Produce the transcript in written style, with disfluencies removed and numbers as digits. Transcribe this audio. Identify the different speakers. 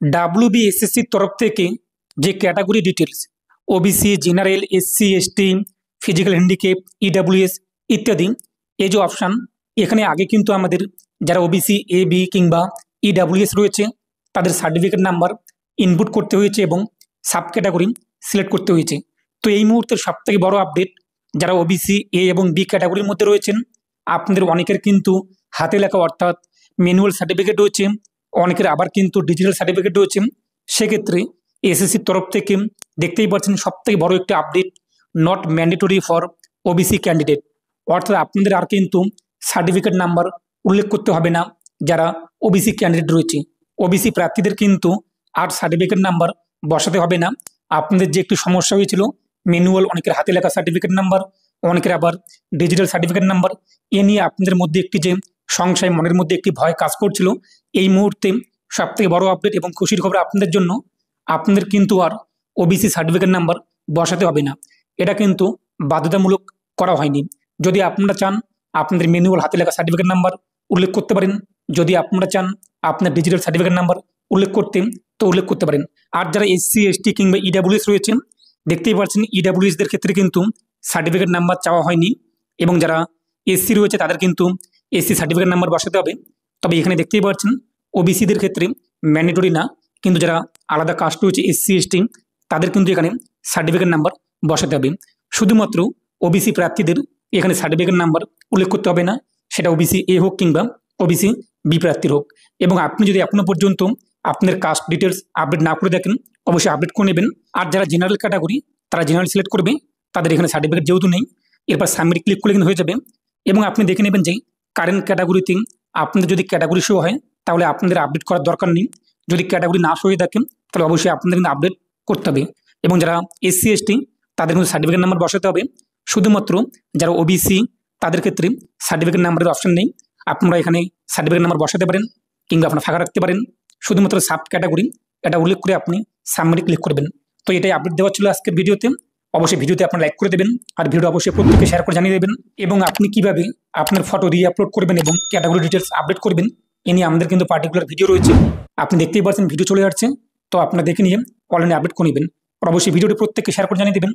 Speaker 1: WBSSC তরফ থেকে যে category details OBC, general, SC ST, physical handicap, EWS ইত্যাদি, এই যে অপশান, এখানে আগে কিন্তু আমাদের যারা ওবিসি AB কিংবা EWS রয়েছে তাদের সার্টিফিকেট নাম্বার ইনপুট করতে হয়েছে এবং সাব ক্যাটাগরি সিলেক্ট করতে হয়েছে। তো এই মুহূর্তের সবথেকে বড় আপডেট, যারা ওবিসি A এবং B ক্যাটাগরির মধ্যে রয়েছেন আপনাদের অনেকের কিন্তু হাতে লেখা অর্থাৎ ম্যানুয়াল সার্টিফিকেট রয়েছে, অনেকের আবার কিন্তু ডিজিটাল সার্টিফিকেট রয়েছে। সেক্ষেত্রে এসএসসির তরফ থেকে দেখতেই পাচ্ছেন সবথেকে বড় একটি update, not mandatory for OBC candidate, অর্থাৎ আপনাদের আর কিন্তু সার্টিফিকেট নাম্বার উল্লেখ করতে হবে না যারা ওবিসি ক্যান্ডিডেট রয়েছে। ওবিসি প্রার্থীদের কিন্তু আর সার্টিফিকেট নাম্বার বসাতে হবে না। আপনাদের যে একটি সমস্যা হয়েছিল ম্যানুয়াল, অনেকের হাতে লেখা সার্টিফিকেট নাম্বার, অনেকের আবার ডিজিটাল সার্টিফিকেট নাম্বার, এ নিয়ে আপনাদের মধ্যে একটি যে সংশয়, মনের মধ্যে একটি ভয় কাজ করছিল, এই মুহূর্তে সবথেকে বড় আপডেট এবং খুশির খবর আপনাদের জন্য, আপনাদের কিন্তু আর ওবিসি সার্টিফিকেট নাম্বার বসাতে হবে না। এটা কিন্তু বাধ্যতামূলক করা হয়নি। যদি আপনারা চান আপনাদের ম্যানুয়াল হাতে লেখা সার্টিফিকেট নাম্বার উল্লেখ করতে পারেন, যদি আপনারা চান আপনার ডিজিটাল সার্টিফিকেট নাম্বার উল্লেখ করতে তো উল্লেখ করতে পারেন। আর যারা SC ST কিংবা EWS রয়েছে দেখতেই পাচ্ছেন EWSদের ক্ষেত্রে কিন্তু সার্টিফিকেট নাম্বার চাওয়া হয়নি, এবং যারা SC রয়েছে তাদের কিন্তু SC সার্টিফিকেট নাম্বার বসাতে হবে। তবে এখানে দেখতেই পাচ্ছেন ওবিসিদের ক্ষেত্রে ম্যান্ডেটরি না, কিন্তু যারা আলাদা কাস্ট রয়েছে SC ST তাদের কিন্তু এখানে সার্টিফিকেট নাম্বার বসাতে হবে। শুধুমাত্র ওবিসি প্রার্থীদের এখানে সার্টিফিকেট নাম্বার উল্লেখ করতে হবে না, সেটা ওবিসি A হোক কিংবা ওবিসি B প্রার্থীর হোক। এবং আপনি যদি এখনো পর্যন্ত আপনার কাস্ট ডিটেলস আপডেট না করে দেখেন অবশ্যই আপডেট করে নেবেন। আর যারা জেনারেল ক্যাটাগরি তারা জেনারেল সিলেক্ট করবে, তাদের এখানে সার্টিফিকেট যেহেতু নেই, এরপর সাবমিট ক্লিক করলে কিন্তু হয়ে যাবে। এবং আপনি দেখে নেবেন যে কারেন্ট ক্যাটাগরিতে আপনাদের যদি ক্যাটাগরি শো হয় তাহলে আপনাদের আপডেট করার দরকার নেই। যদি ক্যাটাগরি না শো হয়ে থাকে তাহলে অবশ্যই আপনাদের কিন্তু আপডেট করতে হবে। এবং যারা SC ST তাদের কিন্তু সার্টিফিকেট নাম্বার বসাতে হবে। শুধুমাত্র যারা ওবিসি তাদের ক্ষেত্রে সার্টিফিকেট নাম্বারের অপশন নেই, আপনারা এখানে সার্টিফিকেট নাম্বার বসাতে পারেন কিংবা আপনারা ফাঁকা রাখতে পারেন। শুধুমাত্র সাব ক্যাটাগরি এটা উল্লেখ করে আপনি সাবমিটে ক্লিক করবেন। তো এটাই আপডেট দেওয়া ছিল আজকের ভিডিওতে। অবশ্যই ভিডিওতে আপনারা লাইক করে দেবেন আর ভিডিও অবশ্যই প্রত্যেককে শেয়ার করে জানিয়ে দেবেন। এবং আপনি কিভাবে আপনার ফটো আপলোড করবেন এবং ক্যাটাগরি ডিটেলস আপডেট করবেন এ নিয়ে আমাদের কিন্তু পার্টিকুলার ভিডিও রয়েছে। আপনি দেখতেই পাচ্ছেন ভিডিও চলে যাচ্ছে, তো আপনারা দেখে নিয়ে অনলাইনে আপডেট করে নেবেন। আর অবশ্যই ভিডিওটি প্রত্যেককে শেয়ার করে জানিয়ে দেবেন।